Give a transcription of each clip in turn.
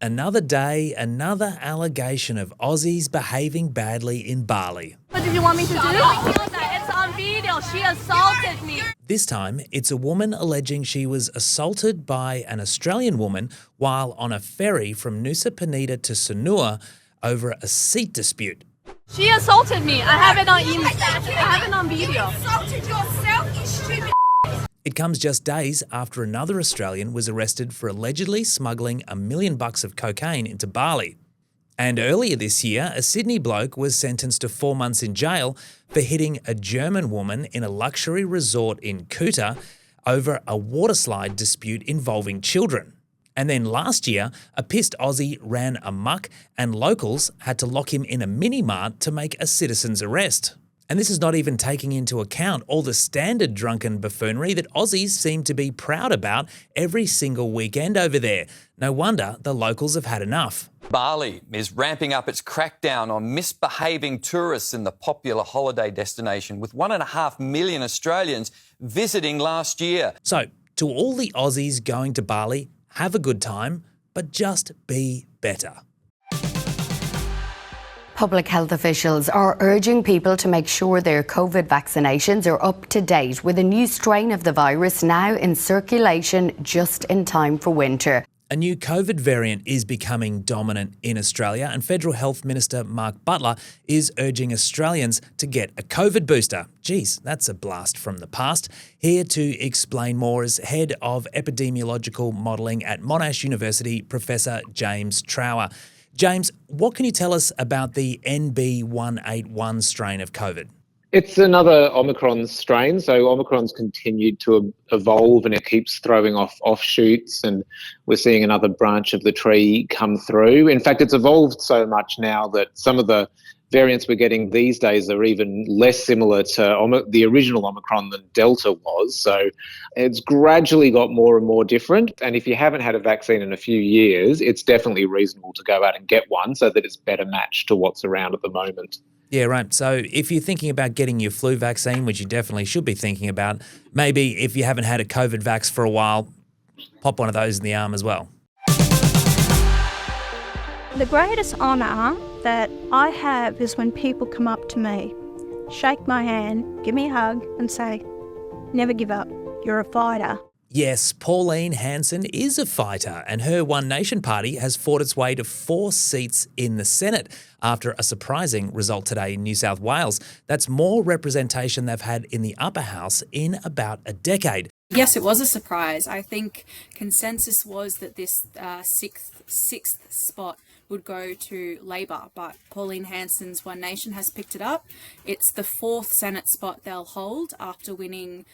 Another day, another allegation of Aussies behaving badly in Bali. What did you want me to do? It's on video. She assaulted me. This time, it's a woman alleging she was assaulted by an Australian woman while on a ferry from Nusa Penida to Sanur over a seat dispute. She assaulted me. I have it on email. I have it on video. You assaulted yourself, you stupid. It comes just days after another Australian was arrested for allegedly smuggling $1 million of cocaine into Bali. And earlier this year, a Sydney bloke was sentenced to 4 months in jail for hitting a German woman in a luxury resort in Kuta over a waterslide dispute involving children. And then last year, a pissed Aussie ran amok and locals had to lock him in a mini-mart to make a citizen's arrest. And this is not even taking into account all the standard drunken buffoonery that Aussies seem to be proud about every single weekend over there. No wonder the locals have had enough. Bali is ramping up its crackdown on misbehaving tourists in the popular holiday destination, with 1.5 million Australians visiting last year. So, to all the Aussies going to Bali, have a good time, but just be better. Public health officials are urging people to make sure their COVID vaccinations are up to date with a new strain of the virus now in circulation just in time for winter. A new COVID variant is becoming dominant in Australia, and Federal Health Minister Mark Butler is urging Australians to get a COVID booster. Geez, that's a blast from the past. Here to explain more is Head of Epidemiological Modelling at Monash University, Professor James Trower. James, what can you tell us about the NB181 strain of COVID? It's another Omicron strain. So Omicron's continued to evolve and it keeps throwing off offshoots, and we're seeing another branch of the tree come through. In fact, it's evolved so much now that some of the variants we're getting these days are even less similar to the original Omicron than Delta was. So it's gradually got more and more different. And if you haven't had a vaccine in a few years, it's definitely reasonable to go out and get one so that it's better matched to what's around at the moment. Yeah, right. So if you're thinking about getting your flu vaccine, which you definitely should be thinking about, maybe if you haven't had a COVID vax for a while, pop one of those in the arm as well. The greatest honour that I have is when people come up to me, shake my hand, give me a hug and say, "Never give up, you're a fighter." Yes, Pauline Hanson is a fighter, and her One Nation party has fought its way to 4 seats in the Senate after a surprising result today in New South Wales. That's more representation they've had in the upper house in about a decade. Yes, it was a surprise. I think consensus was that this sixth spot would go to Labor, but Pauline Hanson's One Nation has picked it up. It's the 4th Senate spot they'll hold after winning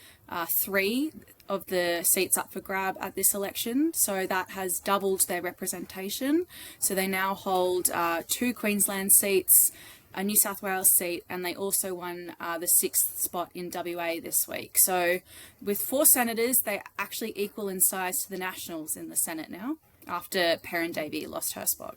3 of the seats up for grab at this election. So that has doubled their representation. So they now hold 2 Queensland seats, a New South Wales seat, and they also won the 6th spot in WA this week. So with 4 senators, they actually equal in size to the Nationals in the Senate now, after Perrin Davey lost her spot.